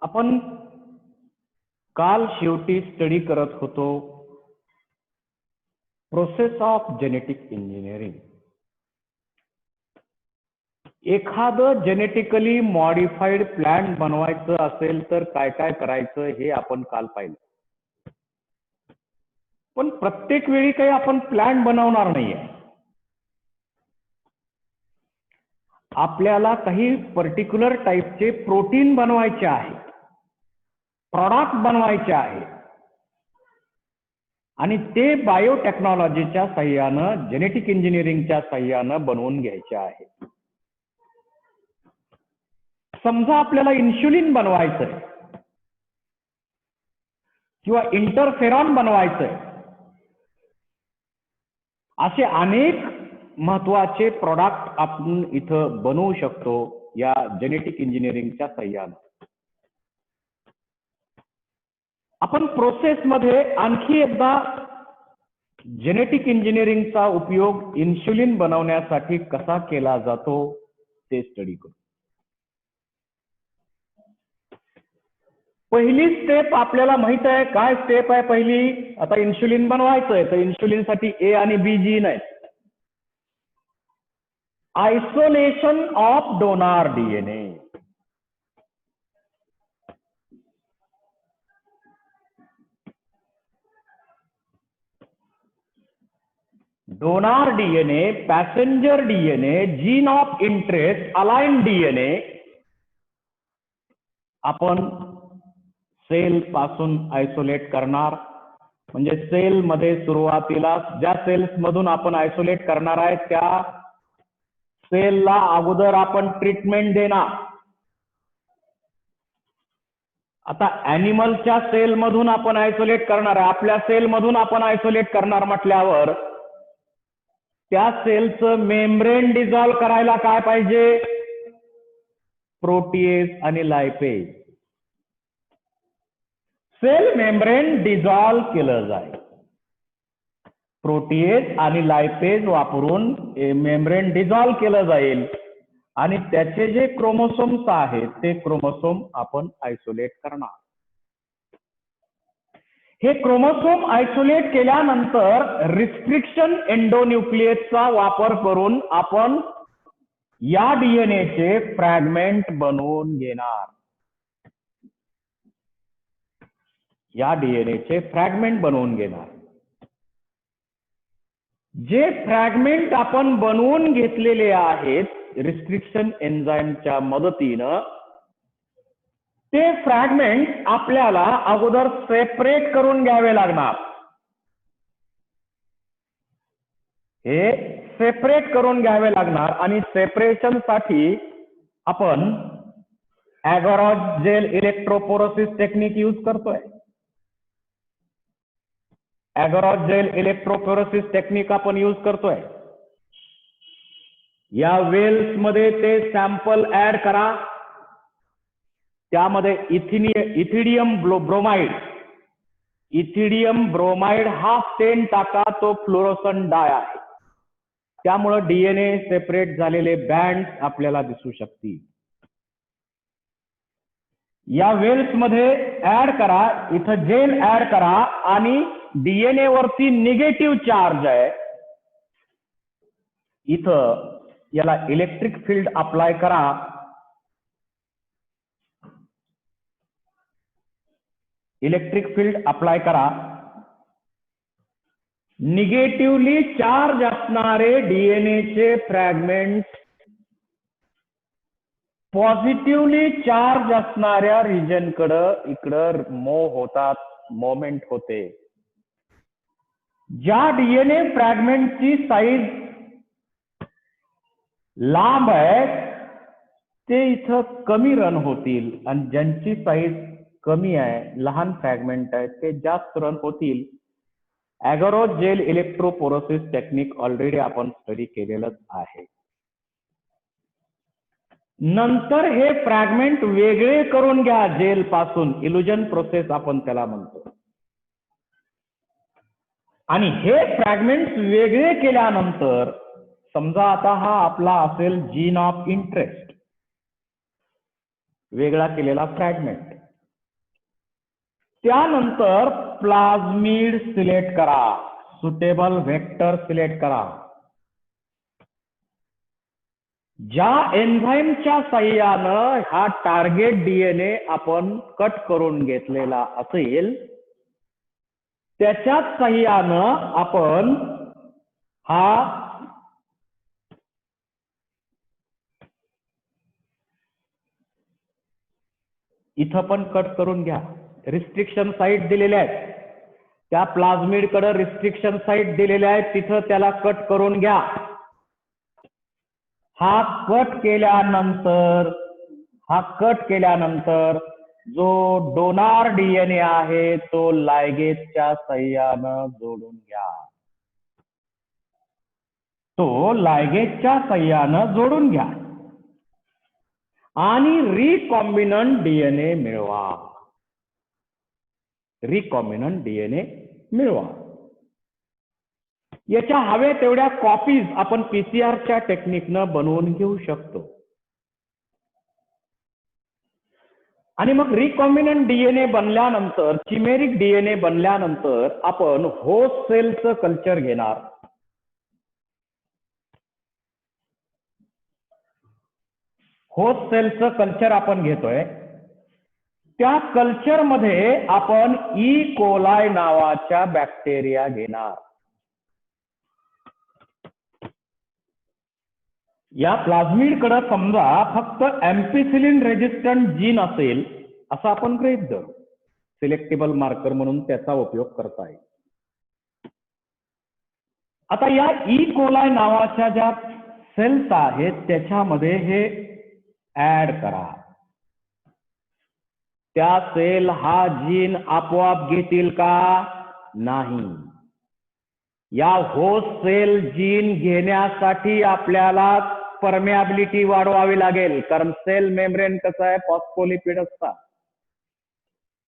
आपण काल शेवटी स्टडी करत होतो प्रोसेस ऑफ जेनेटिक इंजिनिअरिंग. एखादं जेनेटिकली मॉडिफाईड प्लांट बनवायचं असेल तर काय काय करायचं हे आपण काल पाहिलं. पण प्रत्येक वेळी काही आपण प्लांट बनवणार नाहीये. आपल्याला काही पर्टिक्युलर टाईपचे प्रोटीन बनवायचे आहे, प्रॉडक्ट बनवायचे आहे आणि ते बायोटेक्नॉलॉजीच्या साह्यानं, जेनेटिक इंजिनिअरिंगच्या साह्यानं बनवून घ्यायचे आहे. समजा आपल्याला इन्शुलिन बनवायचंय किंवा इंटरफेरॉन बनवायचंय, असे अनेक महत्वाचे प्रॉडक्ट आपण इथं बनवू शकतो या जेनेटिक इंजिनिअरिंगच्या साह्यानं. आपण प्रोसेसमध्ये आणखी एकदा जेनेटिक इंजिनिअरिंगचा उपयोग इन्शुलिन बनवण्यासाठी कसा केला जातो ते स्टडी करू. पहिली स्टेप आपल्याला माहित आहे. काय स्टेप आहे पहिली? आता इन्शुलिन बनवायचंय तर इन्शुलिनसाठी ए आणि बी जीन आहे. Isolation of donor DNA. Donor DNA, passenger DNA, gene of interest, align DNA आपण सेल पासून आयसोलेट करणार. म्हणजे सेल मध्ये सुरुवातीला ज्या सेल्स मधून आपण आयसोलेट करणार आहे त्या सेलला अगोदर आपण ट्रीटमेंट देणार. आता ॲनिमलच्या सेल मधून आपण आयसोलेट करणार आहे, आपल्या सेल मधून आपण आयसोलेट करणार म्हटल्यावर त्या सेलचं मेम्ब्रेन डिझॉल्व्ह करायला काय पाहिजे? प्रोटीएज आणि लायपेज. सेल मेम्ब्रेन डिझॉल्व्ह केलं जाईल. प्रोटीएज आणि लायपेज वापरून मेम्ब्रेन डिझॉल्व्ह केलं जाईल आणि त्याचे जे क्रोमोसोम्स आहेत ते क्रोमोसोम आपण आयसोलेट करणार. हे क्रोमोसोम आयसोलेट केल्यानंतर रिस्ट्रिक्शन एंडोन्यूक्लियसचा वापर करून आपण या डीएनएचे फ्रॅगमेंट बनवून घेणार. या डीएनएचे फ्रॅगमेंट बनवून घेणार. जे फ्रॅगमेंट आपण बनवून घेतलेले आहेत रिस्ट्रिक्शन एन्झाईमच्या मदतीनं, ते फ्रॅगमेंट आपल्याला अगोदर सेपरेट करून घ्यावे लागणार. हे सेपरेट करून घ्यावे लागणार आणि सेपरेशन साठी आपण ॲगरॉस जेल इलेक्ट्रोपोरोसिस टेक्निक यूज करतोय. ॲगरॉस जेल इलेक्ट्रोपोरोसिस टेक्निक आपण यूज करतोय. या वेल्स मध्ये ते सॅम्पल ऍड करा. त्यामध्ये इथिडियम ब्रोमाइड हा स्टेन टाका. तो फ्लोरोसन डाय आहे. त्यामुळं डीएनए सेपरेट झालेले बँड आपल्याला दिसू शकतील. या वेल्स मध्ये ऍड करा, इथं जेल ऍड करा आणि डीएनए वरती निगेटिव्ह चार्ज आहे, इथं याला इलेक्ट्रिक फील्ड अप्लाय करा. इलेक्ट्रिक फील्ड अप्लाय करा. निगेटिव्हली चार्ज असणारे डीएनएचे फ्रॅगमेंट पॉझिटिव्हली चार्ज असणाऱ्या रिजन कडं इकडं मोमेंट होते. ज्या डीएनए फ्रॅगमेंटची साईज लांब आहे ते इथं कमी रन होतील आणि ज्यांची साईज कमी आहे, लहान फ्रॅगमेंट आहेत, ते जास्त रन होतील. ॲगरॉस जेल इलेक्ट्रोपोरोसिस टेक्निक ऑलरेडी आपण स्टडी केलेलंच आहे. नंतर हे फ्रॅगमेंट वेगळे करून घ्या जेल पासून. इल्युजन प्रोसेस आपण त्याला म्हणतो. आणि हे फ्रॅगमेंट वेगळे केल्यानंतर समजा आता हा आपला असेल जीन ऑफ इंटरेस्ट, वेगळा केलेला फ्रॅगमेंट. त्यानंतर प्लाझ्मिड सिलेक्ट करा, सुटेबल व्हेक्टर सिलेक्ट करा. ज्या एन्झाईमच्या साह्यानं हा टार्गेट डीएनए आपण कट करून घेतलेला असेल त्याच्याच साह्यानं आपण हा इथं पण कट करून घ्या. रिस्ट्रिक्शन साईट दिलेल्या आहेत, त्या प्लाझ्मिडकडे रिस्ट्रिक्शन साईट दिलेल्या आहेत, तिथं त्याला कट करून घ्या. हा कट केल्यानंतर जो डोनार डीएनए आहे तो लायगेजच्या साह्यानं जोडून घ्या. तो लायगेजच्या साह्यानं जोडून घ्या आणि रिकॉम्बिनंट डीएनए मिळवा. रिकॉम्बिनंट डीएनए मिळवा. याच्या हवे तेवढ्या कॉपीज आपण पीसीआरच्या टेक्निकनं बनवून घेऊ शकतो. आणि मग रिकॉम्बिनंट डीएनए बनल्यानंतर, चिमेरिक डीएनए बनल्यानंतर आपण होस्ट सेलचं कल्चर घेणार. होस्ट सेलचं कल्चर आपण घेतोय. त्या कल्चर मध्ये आपण ई कोलाय नावाच्या बॅक्टेरिया घेणार. या प्लाझ्मिडकडे समजा फक्त एम्पिसिलिन रेजिस्टंट जीन असेल असं आपण गृहीत धरू, सिलेक्टेबल मार्कर म्हणून त्याचा उपयोग करता येईल. आता या ई कोलाय नावाच्या ज्या सेल्स आहेत त्याच्यामध्ये हे ऍड करा. त्या सेल हा जीन आपोआप घेतील का? नाही. या होस्ट सेल जीन घेण्यासाठी आपल्याला परमेबिलिटी वाढवावी लागेल, कारण सेल मेम्ब्रेन कसं आहे, फॉस्फोलिपिड असतात.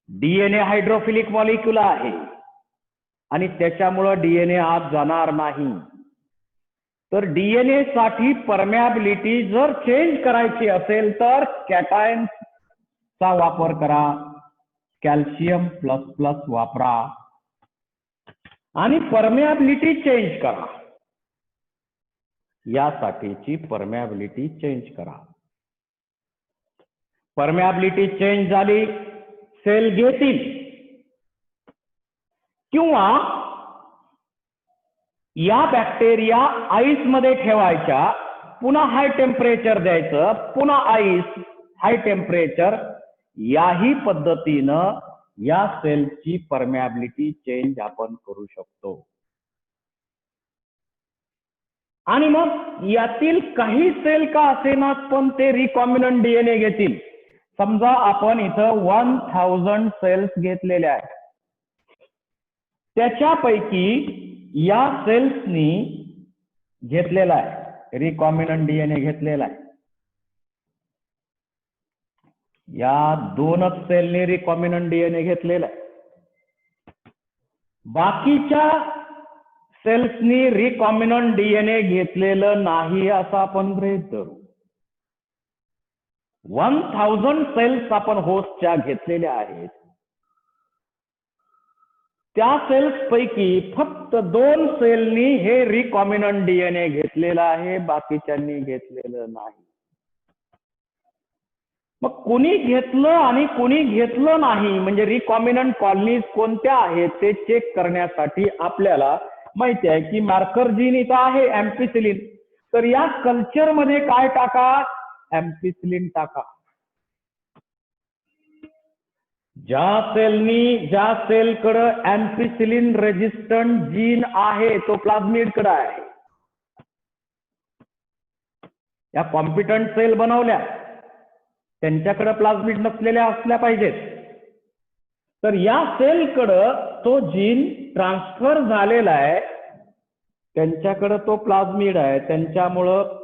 डीएनए हायड्रोफिलिक मॉलिक्यूल आहे आणि त्याच्यामुळं डीएनए आत जाणार नाही. तर डीएनए साठी परमेबिलिटी जर चेंज करायची असेल तर कॅटायन्सचा वापर करा, कॅल्शियम प्लस प्लस वापरा आणि परमेबिलिटी चेंज करा. यासाठीची परमेबिलिटी चेंज करा. परमेबिलिटी चेंज झाली, सेल घेतील किंवा या बॅक्टेरिया आईस मध्ये ठेवायच्या, पुन्हा हाय टेम्परेचर द्यायचं, पुन्हा आईस, हाय टेम्परेचर, याही पद्धतीनं या सेलची परमेबिलिटी चेंज आपण करू शकतो. आणि मग यातील काही सेल का असेनात पण ते रिकॉम्बिनंट डीएनए घेतील. समजा आपण इथं 1000 सेल्स घेतलेल्या आहेत, त्याच्यापैकी या सेल्सनी घेतलेला आहे रिकॉम्बिनंट डीएनए घेतलेला आहे. या 2च सेलने रिकॉम्बिनंट डीएनए घेतलेला आहे. बाकीच्या सेल्सनी रिकॉम्बिनंट डीएनए घेतलेलं नाही असं आपण गृहीत धरू. 1000 सेल्स आपण होस्टच्या घेतलेल्या आहेत. त्या सेल्स पैकी फक्त 2 सेलनी हे रिकॉम्बिनंट डीएनए घेतलेलं आहे, बाकीच्यांनी घेतलेलं नाही. मग कोणी घेतलं आणि कोणी घेतलं नाही म्हणजे रिकॉम्बिनंट कॉलनीज कोणत्या आहेत ते चेक करण्यासाठी आपल्याला माहिती आहे की मार्कर जीन इथं आहे एम्पिसिलिन. तर या कल्चर मध्ये काय टाका? एम्पिसिलिन टाका. ज्या सेलकडे एम्पिसिलिन रेजिस्टंट जीन आहे तो प्लाझ्मिडकडे आहे. या कॉम्पिटंट सेल बनवल्या, त्यांच्याकडे प्लाझ्मिड नसलेल्या असल्या पाहिजेत. तर या सेलकडं तो जीन ट्रान्सफर झालेला आहे, त्यांच्याकडे तो प्लाझ्मिड आहे, त्यांच्यामुळं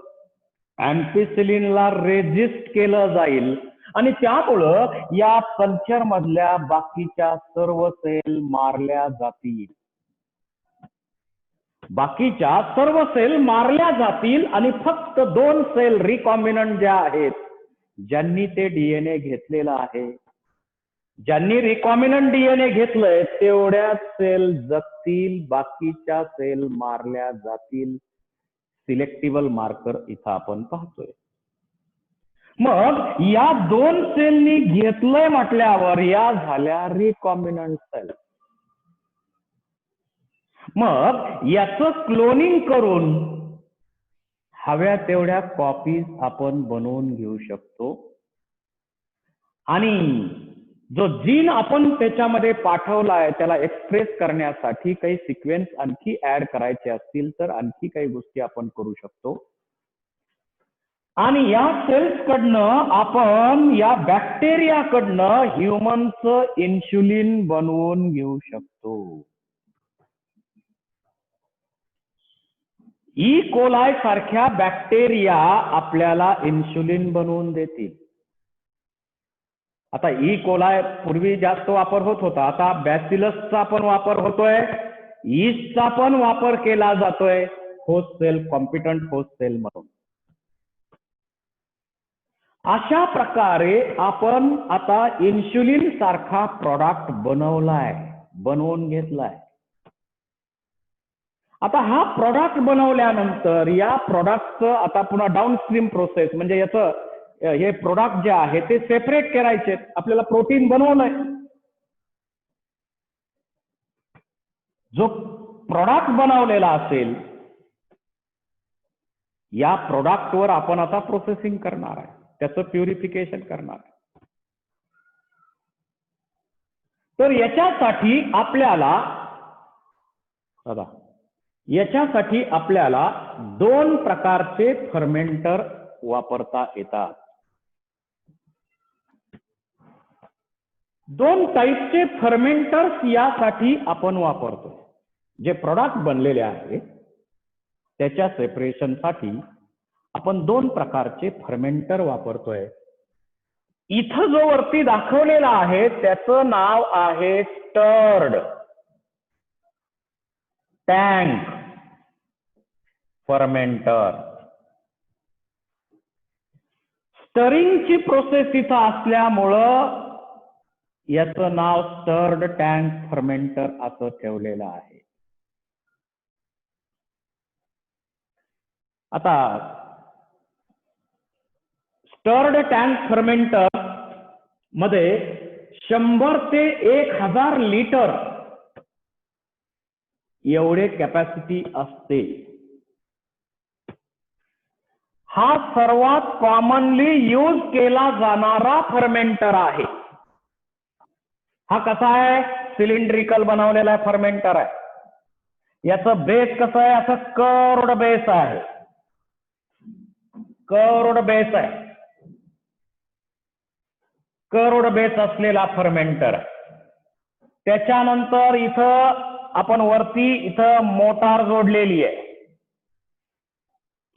एम्पिसिलिनला रेजिस्ट केलं जाईल आणि त्यामुळं या कल्चर मधल्या बाकीच्या सर्व सेल मारल्या जातील. बाकीच्या सर्व सेल मारल्या जातील आणि फक्त 2 सेल रिकॉम्बिनंट ज्या आहेत, ज्यांनी ते डीएनए घेतलेला आहे ज्यांनी रिकॉम्बिनंट डीएनए घेतलंय तेवढ्याच सेल जगतील, बाकीच्या सेल मारल्या जातील. सिलेक्टिव्हल मार्कर इथं आपण पाहतोय. मग या दोन सेलनी घेतलंय म्हटल्यावर या झाल्या रिकॉम्बिनंट सेल. मग याचं क्लोनिंग करून हव्या तेवढ्या कॉपीज आपण बनवून घेऊ शकतो. आणि जो जीन आपण त्याच्यामध्ये पाठवलाय त्याला एक्सप्रेस करण्यासाठी काही सिक्वेन्स आणखी ऍड करायचे असतील तर आणखी काही गोष्टी आपण करू शकतो. आणि या सेल्स कडनं आपण या बॅक्टेरियाकडनं ह्युमनचं इन्शुलिन बनवून घेऊ शकतो. ई कोलाय सारख्या बॅक्टेरिया आपल्याला इन्शुलिन बनवून देतील. आता ई कोलाय पूर्वी जास्त वापर होत होता, आता बॅसिलसचा पण वापर होतोय, ईस्टचा पण वापर केला जातोय host cell, competent host cell म्हणून. अशा प्रकारे आपण आता इन्शुलिन सारखा प्रॉडक्ट बनवून घेतलाय. आता हा प्रॉडक्ट बनवल्यानंतर या प्रॉडक्टचं आता पुन्हा डाऊनस्ट्रीम प्रोसेस म्हणजे याचं हे प्रोडक्ट जे आहे ते सेपरेट करायचे. आपल्याला प्रोटीन बनवलंय, जो प्रॉडक्ट बनवलेला असेल या प्रोडक्टवर आपण आता प्रोसेसिंग करणार आहे, त्याचं प्युरिफिकेशन करणार आहे. तर याच्यासाठी आपल्याला दोन प्रकारचे फर्मेंटर वापरता येतात. दोन टाईपचे फर्मेंटर्स यासाठी आपण वापरतो. जे प्रोडक्ट बनलेले आहे त्याच्या सेपरेशनसाठी आपण दोन प्रकारचे फर्मेंटर वापरतोय. इथं जो वरती दाखवलेला आहे त्याचं नाव आहे स्टर्ड टँक फर्मेंटर. स्टरिंगची प्रोसेस इथं असल्यामुळं याचं नाव स्टर्ड टँक फर्मेंटर असं ठेवलेलं आहे. आता स्टर्ड टँक फर्मेंटर मध्ये 100 ते 1000 लिटर एवढे कॅपॅसिटी असते. हा सर्वात कॉमनली यूज केला जाणारा फर्मेंटर आहे. हा कसा आहे? सिलेंड्रिकल बनवलेला आहे फर्मेंटर आहे. याचं बेस कसं आहे? असं कर्वड बेस आहे, कर्वड बेस आहे, कर्वड बेस असलेला फर्मेंटर आहे. त्याच्यानंतर इथं आपण वरती इथं मोटार जोडलेली आहे,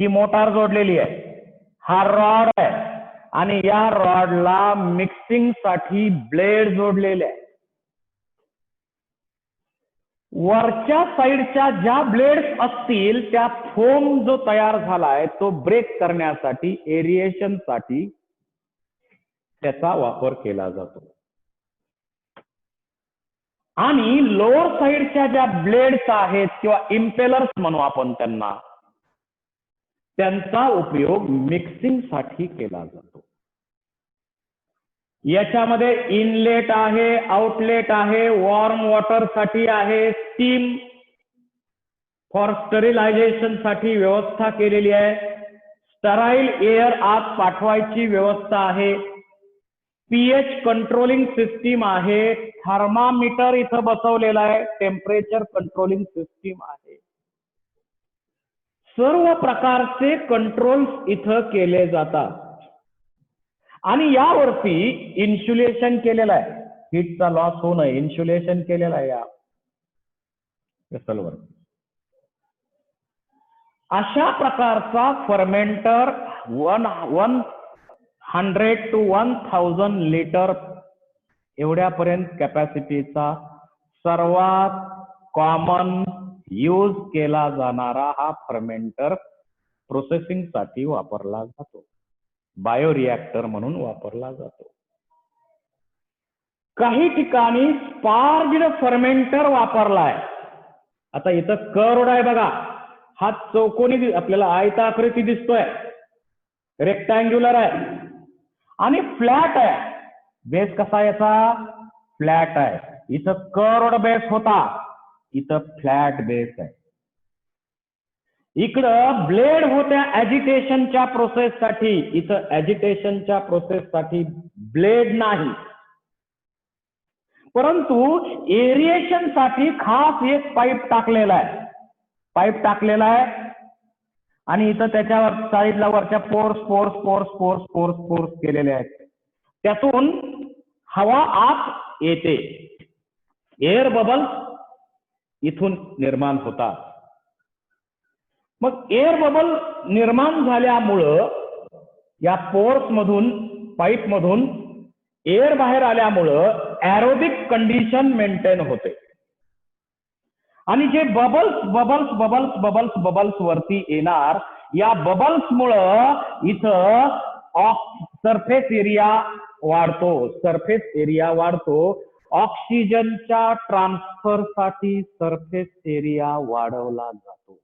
ही मोटार जोडलेली आहे, हा रॉड आहे आणि या रॉडला मिक्सिंग साठी ब्लेड जोडलेले आहे. वरच्या साईडच्या ज्या ब्लेड्स असतील त्या फोम जो तयार झालाय तो ब्रेक करण्यासाठी, एरिएशन साठी त्याचा वापर केला जातो. आणि लोअर साईडच्या ज्या ब्लेड्स आहेत किंवा इम्पेलर्स म्हणू आपण त्यांना, त्यांचा उपयोग मिक्सिंग साठी केला जातो. याच्यामध्ये इनलेट आहे, आउटलेट आहे, वॉर्म वॉटर साठी आहे, स्टीम फॉर स्टरिलायझेशन साठी व्यवस्था केलेली आहे, स्टराईल एअर आत पाठवायची व्यवस्था आहे, पीएच कंट्रोलिंग सिस्टीम आहे, थर्मामीटर इथं बसवलेला आहे, टेम्परेचर कंट्रोलिंग सिस्टीम आहे. सर्व प्रकारचे कंट्रोल्स इथं केले जातात. आणि यावरती इन्सुलेशन केलेलं आहे, हीटचा लॉस होऊ नये इन्सुलेशन केलेलं आहे या वेसलवर. अशा प्रकारचा फर्मेंटर 100 to 1000 लिटर एवढ्यापर्यंत कॅपॅसिटीचा सर्वात कॉमन यूज केला जाणारा हा फर्मेंटर प्रोसेसिंग साठी वापरला जातो, बायोरिएक्टर म्हणून वापरला जातो. काही ठिकाणी स्पार्ज्ड फर्मेंटर वापरलाय. आता इथं कर्व्ड आहे बघा, हा चौकोनी आपल्याला आयताकृती दिसतोय, रेक्टँग्युलर आहे आणि फ्लॅट आहे. बेस कसा याचा? फ्लॅट आहे. इथं कर्व्ड बेस होता, इथं फ्लॅट बेस आहे. इकडं ब्लेड होत्या ऍजिटेशनच्या प्रोसेससाठी, इथं ऍजिटेशनच्या प्रोसेससाठी ब्लेड नाही, परंतु एरिएशन साठी खास एक पाईप टाकलेला आहे. पाईप टाकलेला आहे आणि इथं त्याच्यावर साईडला वरच्या pores pores pores pores pores pores केलेले आहेत. त्यातून हवा आत येते, एअर बबल्स इथून निर्माण होतात. मग एअर बबल निर्माण झाल्यामुळं या पोर्स मधून, पाईप मधून एअर बाहेर आल्यामुळं एरोबिक कंडिशन मेंटेन होते आणि जे bubbles bubbles bubbles bubbles bubbles वरती येणार, या बबल्स मुळे इथं सरफेस एरिया वाढतो, सरफेस एरिया वाढतो. ऑक्सिजनच्या ट्रान्सफर साठी सरफेस एरिया वाढवला जातो.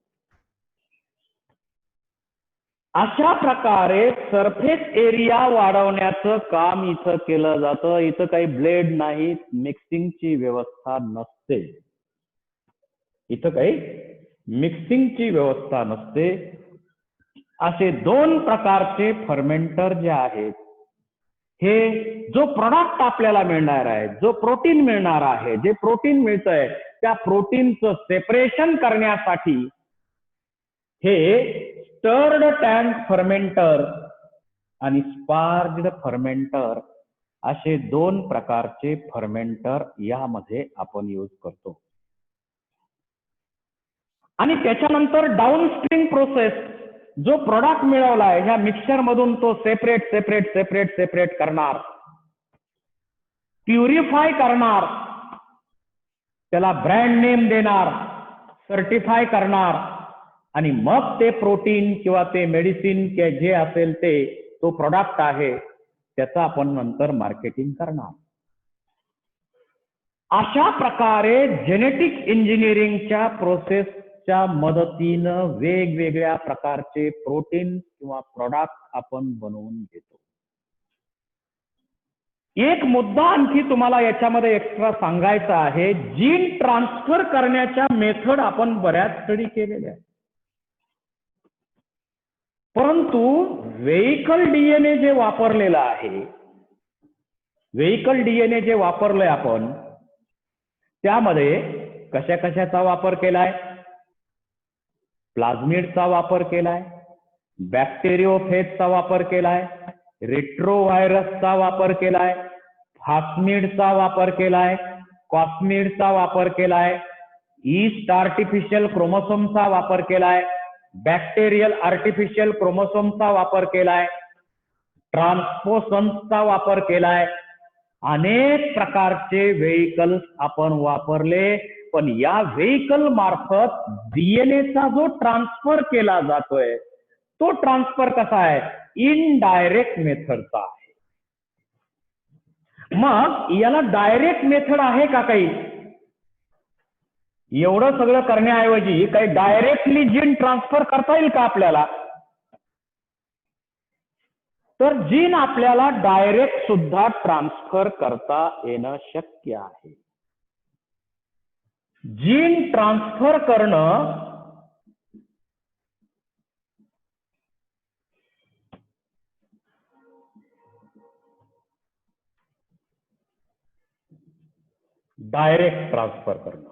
अशा प्रकारे सरफेस एरिया वाढवण्याचं काम इथं केलं जातं. इथं काही ब्लेड नाही, मिक्सिंगची व्यवस्था नसते, इथं काही मिक्सिंगची व्यवस्था नसते. असे दोन प्रकारचे फर्मेंटर जे आहेत, हे जो प्रोडक्ट आपल्याला मिळणार आहे, जो प्रोटीन मिळणार आहे, जे प्रोटीन मिळतंय त्या प्रोटीनचं सेपरेशन करण्यासाठी हे स्टर्ड टँक फर्मेंटर आणि स्पार्ज्ड फर्मेंटर असे दोन प्रकारचे फर्मेंटर यामध्ये आपण यूज करतो. आणि त्याच्यानंतर डाऊनस्ट्रीम प्रोसेस, जो प्रोडक्ट मिळवला आहे ह्या मिक्सचर मधून तो सेपरेट सेपरेट सेपरेट सेपरेट करणार, प्युरिफाय करणार, त्याला ब्रँड नेम देणार, सर्टिफाय करणार आणि मग ते प्रोटीन किंवा ते मेडिसिन जे असेल ते, तो प्रोडक्ट आहे त्याचा आपण नंतर मार्केटिंग करणार. अशा प्रकारे जेनेटिक इंजिनिअरिंगच्या प्रोसेसच्या मदतीनं वेगवेगळ्या प्रकारचे प्रोटीन किंवा प्रोडक्ट आपण बनवून घेतो. एक मुद्दा आणखी तुम्हाला याच्यामध्ये एक्स्ट्रा सांगायचा आहे. जीन ट्रान्सफर करण्याच्या मेथड आपण बऱ्याच स्टडी केलेल्या आहेत, परंतु व्हेइकल डीएनए जे वापरलेलं आहे, व्हेइकल डीएनए जे वापरलंय आपण, त्यामध्ये कशा कशाचा वापर केलाय? प्लाझमिडचा वापर केलाय, बॅक्टेरियोफेजचा वापर केलाय, रेट्रोव्हायरसचा वापर केलाय, फास्मिडचा वापर केलाय, कॉस्मिडचा वापर केलाय, ईस्ट आर्टिफिशियल क्रोमोसोमचा वापर केलाय, बॅक्टेरियल आर्टिफिशियल क्रोमोसोमचा वापर केलाय, ट्रान्सपोसन्सचा वापर केलाय. अनेक प्रकारचे व्हेइकल्स आपण वापरले, पण या व्हेइकल मार्फत डीएनएचा जो ट्रान्सफर केला जातोय, तो ट्रान्सफर कसा आहे? इनडायरेक्ट मेथडचा आहे. मग याला डायरेक्ट मेथड आहे का काही? एवढं सगळं करण्याऐवजी काही डायरेक्टली जीन ट्रान्सफर करता येईल का आपल्याला? तर जीन आपल्याला डायरेक्ट सुद्धा ट्रान्सफर करता येणं शक्य आहे. जीन ट्रान्सफर करणं डायरेक्ट ट्रान्सफर करणं,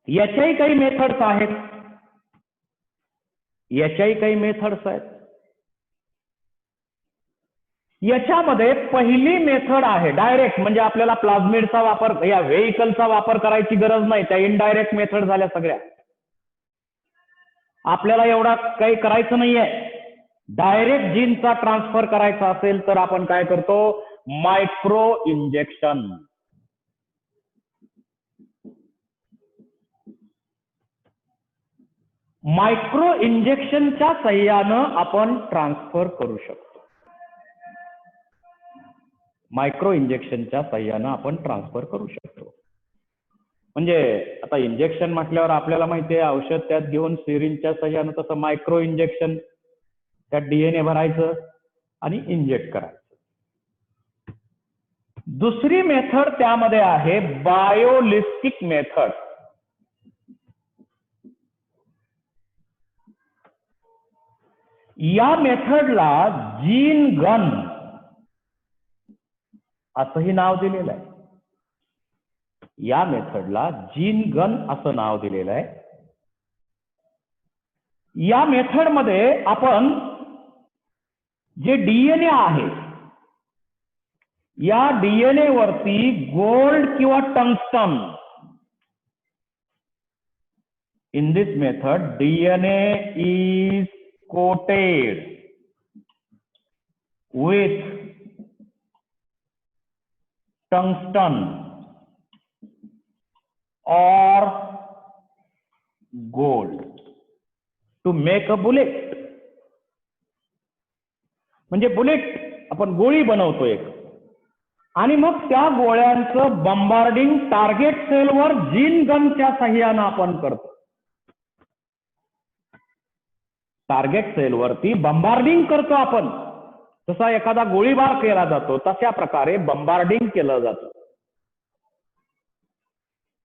याच्याही काही मेथड्स आहेत, याच्याही काही मेथड्स आहेत. याच्यामध्ये पहिली मेथड आहे डायरेक्ट, म्हणजे आपल्याला प्लाझमिडचा वापर, या व्हेइकलचा वापर करायची गरज नाही, त्या इनडायरेक्ट मेथड झाल्या सगळ्या. आपल्याला एवढा काही करायचं नाहीये. डायरेक्ट जीनचा ट्रान्सफर करायचा असेल तर आपण काय करतो? Micro injection. मायक्रो इंजेक्शनच्या सहाय्यानं आपण ट्रान्सफर करू शकतो. मायक्रो इंजेक्शनच्या साह्यानं आपण ट्रान्सफर करू शकतो. म्हणजे आता इंजेक्शन म्हटल्यावर आपल्याला माहिती आहे औषध त्यात घेऊन सिरिंजच्या साह्यानं, तसं मायक्रो इंजेक्शन त्यात DNA भरायचं आणि इंजेक्ट करायचं. दुसरी मेथड त्यामध्ये आहे बायोलिस्टिक मेथड. या मेथडला जीन गन असंही नाव दिलेलं आहे. या मेथडला जीन गन असं नाव दिलेलं आहे. या मेथडमध्ये आपण जे DNA आहे या DNA वरती गोल्ड किंवा tungsten, in this method DNA is coated with tungsten or gold to make a bullet. म्हणजे बुलेट आपण गोळी बनवतो एक, आणि मग त्या गोळ्यांचं बंबार्डिंग टार्गेट सेलवर जीन गनच्या साह्यानं आपण करतो. टार्गेट सेलवरती बंबार्डिंग करतो आपण, जसा एखादा गोळीबार केला जातो तशा प्रकारे बंबार्डिंग केलं जातं.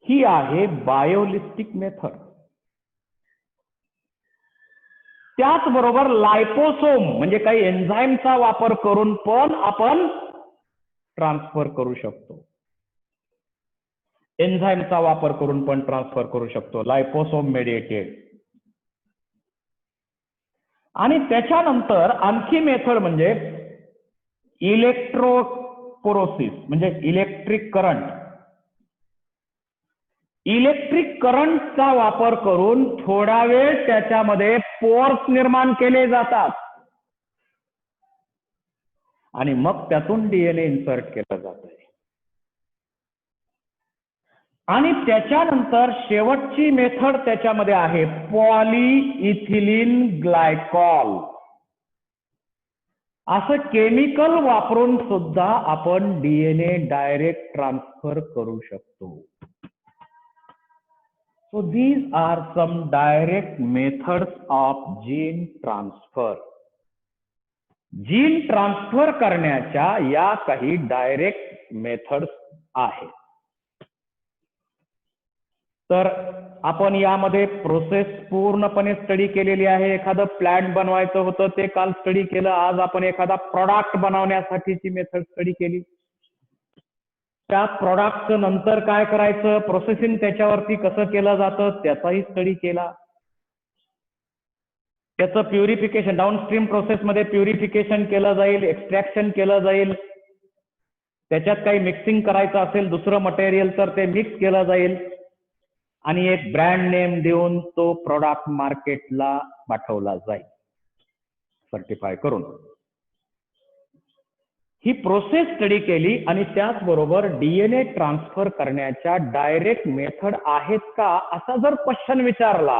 ही आहे बायोलिस्टिक मेथड. त्याचबरोबर लायपोसोम म्हणजे काही एन्झाईमचा वापर करून पण आपण ट्रान्सफर करू शकतो. एन्झाईमचा वापर करून पण ट्रान्सफर करू शकतो, लायपोसोम मेडिएटेड. आणि त्याच्यानंतर आणखी मेथड म्हणजे इलेक्ट्रोपोरोसिस म्हणजे इलेक्ट्रिक करंट. इलेक्ट्रिक करंटचा वापर करून थोडा वेळ त्याच्यामध्ये पोर्स निर्माण केले जातात आणि मग त्यातून DNA इन्सर्ट केलं जात आहे. आणि त्याच्यानंतर शेवटची मेथड त्याच्यामध्ये आहे पॉलीइथिलीन ग्लायकॉल. असं केमिकल वापरून सुद्धा आपण DNA डायरेक्ट ट्रान्सफर करू शकतो. So these are some direct methods of gene transfer. Gene transfer करण्याच्या या काही डायरेक्ट मेथड्स आहेत. तर आपण यामध्ये प्रोसेस पूर्णपणे स्टडी केलेली आहे. एखादं प्लॅन बनवायचं होतं ते काल स्टडी केलं. आज आपण एखादा प्रॉडक्ट बनवण्यासाठीची मेथड स्टडी केली. त्या प्रॉडक्टचं नंतर काय करायचं, प्रोसेसिंग त्याच्यावरती कसं केलं जातं त्याचाही स्टडी केला. त्याचं प्युरिफिकेशन डाऊनस्ट्रीम प्रोसेसमध्ये प्युरिफिकेशन केलं जाईल, एक्स्ट्रॅक्शन केलं जाईल. त्याच्यात काही मिक्सिंग करायचं असेल दुसरं मटेरियल तर ते मिक्स केलं जाईल आणि एक ब्रँड नेम देऊन तो प्रॉडक्ट मार्केटला पाठवला जाईल सर्टिफाय करून. ही प्रोसेस स्टडी केली आणि त्याचबरोबर DNA ट्रान्सफर करण्याच्या डायरेक्ट मेथड आहेत का असा जर क्वेश्चन विचारला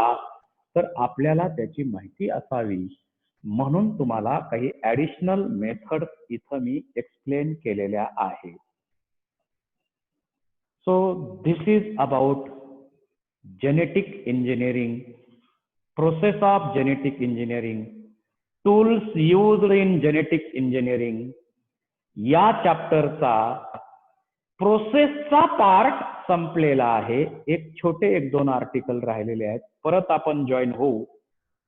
तर आपल्याला त्याची माहिती असावी, म्हणून तुम्हाला काही ऍडिशनल मेथड्स इथं मी एक्सप्लेन केलेल्या आहेत. So this is about genetic engineering, process of genetic engineering, tools used in genetic engineering. या चॅप्टरचा प्रोसेसचा पार्ट संपलेला आहे. एक छोटे 1-2 आर्टिकल राहिलेले आहेत. परत आपण जॉईन होऊ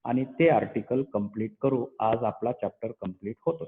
आणि ते आर्टिकल कंप्लीट करू. आज आपला चॅप्टर कंप्लीट होतो.